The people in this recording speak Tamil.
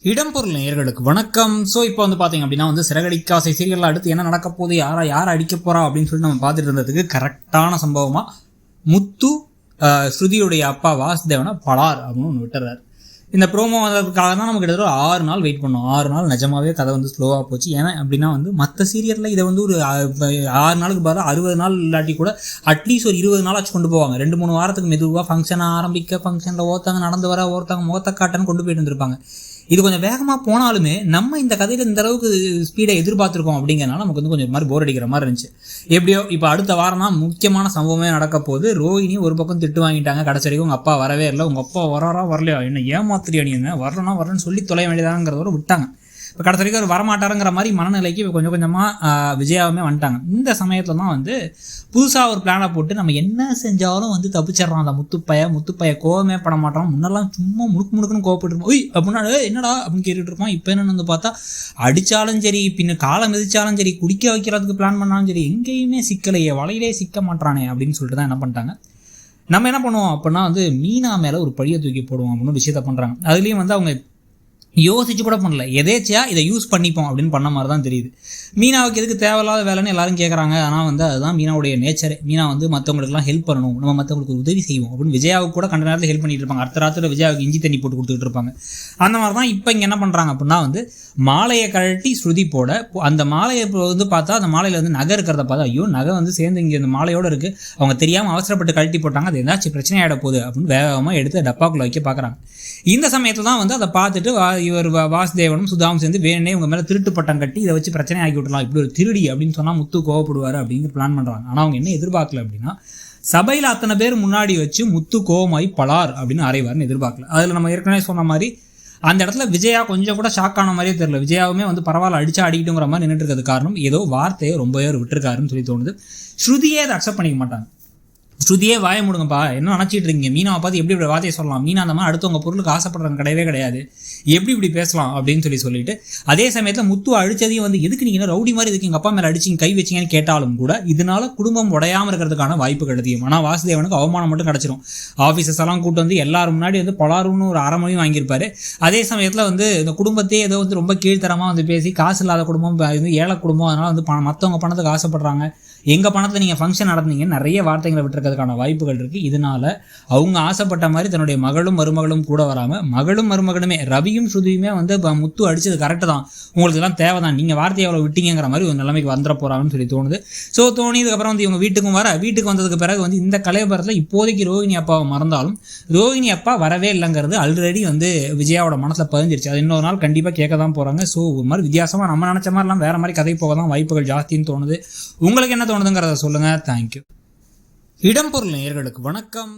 இடம்பொருள் நேயர்களுக்கு வணக்கம். ஸோ இப்போ வந்து பார்த்தீங்க அப்படின்னா சிறகடிக்காசை சீரியலில் அடுத்து என்ன நடக்க போகுது, யாரை அடிக்க போகிறா அப்படின்னு சொல்லிட்டு நம்ம பார்த்துட்டு இருந்ததுக்கு கரெக்டான சம்பவமாக முத்து ஸ்ருதியுடைய அப்பா வாசுதேவனை பலார் அப்படின்னு ஒன்று விட்டுறாரு. இந்த ப்ரோமோ வந்ததுக்காக தான் நமக்கு கிட்டத்தட்ட 6 நாள் வெயிட் பண்ணோம். 6 நாள் நிஜமாவே கதை ஸ்லோவாக போச்சு. ஏன்னா அப்படின்னா மற்ற சீரியலில் இதை ஒரு 6 நாளுக்கு பதிலாக 60 நாள் இல்லாட்டி கூட அட்லீஸ்ட் ஒரு 20 நாள் ஆச்சு கொண்டு போவாங்க. 2-3 வாரத்துக்கு மெதுவாக ஃபங்க்ஷனை ஆரம்பிக்க, ஃபங்க்ஷனில் ஒருத்தவங்க நடந்து வர, ஒருத்தவங்க முகத்தை காட்டன்னு கொண்டு போயிட்டு இருந்திருப்பாங்க. இது கொஞ்சம் வேகமாக போனாலுமே நம்ம இந்த கதையில் இந்த அளவுக்கு ஸ்பீடை எதிர்பார்த்துருக்கோம் அப்படிங்கிறனால நமக்கு கொஞ்சம் மாதிரி போர் அடிக்கிற மாதிரி இருந்துச்சு. எப்படியோ இப்போ அடுத்த வாரம் தான் முக்கியமான சம்பவமே நடக்க போகுது. ரோஹிணி ஒரு பக்கம் திட்டு வாங்கிட்டாங்க. கடைசி வரைக்கும் உங்கள் அப்பா வரவே இல்லை, உங்கள் அப்பா வரலையா, என்ன ஏமாத்திரியா, நீ என்ன வரலன்னு சொல்லி தொலைய வேண்டியதாங்கிறதோட விட்டாங்க. இப்போ கடைசி வரைக்கும் அவர் வரமாட்டாருங்கிற மாதிரி மனநிலைக்கு கொஞ்சம் கொஞ்சமாக விஜயாவுமே வந்துட்டாங்க. இந்த சமயத்தில் தான் புதுசாக ஒரு பிளானை போட்டு நம்ம என்ன செஞ்சாலும் தப்பிச்சிடறோம். அந்த முத்துப்பைய கோவமே பட மாட்டோம். முன்னெல்லாம் சும்மா முணுக்குன்னு கோவப்பட்டுருப்போம். ஒய் அப்படின்னா என்னடா அப்படின்னு கேட்டுட்டு இருப்பான். இப்போ என்னென்னு பார்த்தா அடித்தாலும் சரி, பின்ன காலை மிதிச்சாலும் சரி, குடிக்க வைக்கிறதுக்கு பிளான் பண்ணாலும் சரி, எங்கேயுமே சிக்கலையே, வலையிலே சிக்க மாட்டானே அப்படின்னு சொல்லிட்டு தான் என்ன பண்ணிட்டாங்க. நம்ம என்ன பண்ணுவோம் அப்படின்னா மீனா மேலே ஒரு பழியை தூக்கி போடுவோம் அப்படின்னு விஷயத்த பண்ணுறாங்க. அதுலேயும் அவங்க யோசிச்சு கூட பண்ணல, எதேச்சியா இதை யூஸ் பண்ணிப்போம் அப்படின்னு பண்ண மாதிரி தான் தெரியுது. மீனாவுக்கு எதுக்கு தேவையில்லாத வேலைன்னு எல்லாரும் கேட்குறாங்க. ஆனால் அதுதான் மீனாவுடைய நேச்சர். மீனா மற்றவங்களுக்குலாம் ஹெல்ப் பண்ணணும், நம்ம மற்றவங்களுக்கு உதவி செய்வோம் அப்படின்னு விஜயாவுக்கு கூட கண்ட நேரத்தில் ஹெல்ப் பண்ணிட்டு இருப்பாங்க. அடுத்த ராத்திரி விஜயாவுக்கு இஞ்சி தண்ணி போட்டு கொடுத்துட்டு இருப்பாங்க. அந்த மாதிரி தான் இப்போ இங்கே என்ன பண்ணுறாங்க அப்படின்னா மாலையை கழட்டி ஸ்ருதி போட, அந்த மாலையை பார்த்தா அந்த மாலையில் நகை இருக்கிறத பார்த்தா ஐயோ நகை சேர்ந்து இங்கே அந்த மாலையோடு இருக்குது, அவங்க தெரியாமல் அவசரப்பட்டு கழட்டி போட்டாங்க, அது ஏதாச்சும் பிரச்சனை ஆகிட போகுது அப்படின்னு வேகமாக எடுத்து டப்பாக்குள்ளே வைக்க பார்க்குறாங்க. இந்த சமயத்தில் தான் அதை பார்த்துட்டு இவர் வாசுதேவனும் சுதாவும் சேர்ந்து வேணே உங்க மேலே திருட்டு பட்டம் கட்டி இதை வச்சு பிரச்சனை ஆக்கி விட்டுலாம், இப்படி ஒரு திருடி அப்படின்னு சொன்னால் முத்து கோவப்படுவார் அப்படிங்கிற பிளான் பண்ணுறாங்க. ஆனால் அவங்க என்ன எதிர்பார்க்கல அப்படின்னா சபையில் அத்தனை பேர் முன்னாடி வச்சு முத்து கோவமாய் பலார் அப்படின்னு அறைவார்னு எதிர்பார்க்கல. அதில் நம்ம ஏற்கனவே சொன்ன மாதிரி அந்த இடத்துல விஜயா கொஞ்சம் கூட ஷாக் ஆன மாதிரியே தெரியல. விஜயாவுமே பரவாயில்ல அடிக்கிட்டுங்கிற மாதிரி நின்றுட்டு இருக்கிறது காரணம் ஏதோ வார்த்தையை ரொம்பவே விட்டுருக்காருன்னு சொல்லி தோணுது. ஸ்ருதியே அதை அக்செப்ட் பண்ணிக்க மாட்டாங்க. ஸ்ருதியே வாய முடுங்கப்பா, என்ன நினச்சிட்டு இருக்கீங்க, மீனாவை பார்த்து எப்படி இப்படி வார்த்தையை சொல்லலாம், மீனா அந்த மாதிரி அடுத்தவங்க பொருளுக்கு ஆசைப்படுறவங்க கிடையவே கிடையாது, எப்படி இப்படி பேசலாம் அப்படின்னு சொல்லிட்டு அதே சமயத்தில் முத்து அடித்ததையும் எதுக்கு நீங்கள் ரவுடி மாதிரி இதுக்கு எங்கள் அப்பா மேலே அடிச்சிங்க கை வச்சிங்கன்னு கேட்டாலும் கூட இதனால குடும்பம் உடையாமல் இருக்கிறதுக்கான வாய்ப்பு கிடைக்கும். ஆனால் வாசுதேவனுக்கு அவமானம் மட்டும் கிடச்சிரும். ஆஃபீஸர்ஸ் எல்லாம் கூட்டு எல்லாரும் முன்னாடி பலாருன்னு ஒரு 1/2 மணி வாங்கியிருப்பாரு. அதே சமயத்தில் இந்த குடும்பத்தையே ஏதோ ரொம்ப கீழ்த்தரமாக பேசி காசு இல்லாத குடும்பம், ஏழை குடும்பம், அதனால் மற்றவங்க பணத்துக்கு ஆசைப்படுறாங்க, எங்கள் பணத்தில் நீங்கள் ஃபங்க்ஷன் நடந்தீங்கன்னு நிறைய வார்த்தைகளை விட்டுருக்கிறதுக்கான வாய்ப்புகள் இருக்குது. இதனால் அவங்க ஆசைப்பட்ட மாதிரி தன்னுடைய மகளும் மருமகளும் கூட வராமல் மகளும் மருமகளுமே ரவியும் ஸ்ருதியுமே முத்து அடித்தது கரெக்டு தான், உங்களுக்கு எல்லாம் தேவை தான், நீங்கள் வார்த்தையை எவ்வளோ விட்டீங்கிற மாதிரி ஒரு நிலைமைக்கு வந்துட போகிறாங்கன்னு சொல்லி தோணுது. ஸோ தோணியதுக்கப்புறம் இவங்க வீட்டுக்கு வந்ததுக்கு பிறகு இந்த கலையபுரத்தில் இப்போதைக்கு ரோஹிணி அப்பாவை மறந்தாலும் ரோஹிணி அப்பா வரவே இல்லைங்கிறது ஆல்ரெடி விஜயாவோட மனசில் பதிஞ்சிருச்சு. அது இன்னொரு நாள் கண்டிப்பாக கேட்க தான் போகிறாங்க. ஸோ ஒரு மாதிரி வித்தியாசமாக நம்ம நினச்ச மாதிரிலாம் வேறு மாதிரி கதை போக தான் வாய்ப்புகள் ஜாஸ்தின்னு தோணுது. உங்களுக்கு என்ன தோணுதுங்கிறத சொல்லுங்கள். தேங்க்யூ. இடம்பொருள் நேயர்களுக்கு வணக்கம்.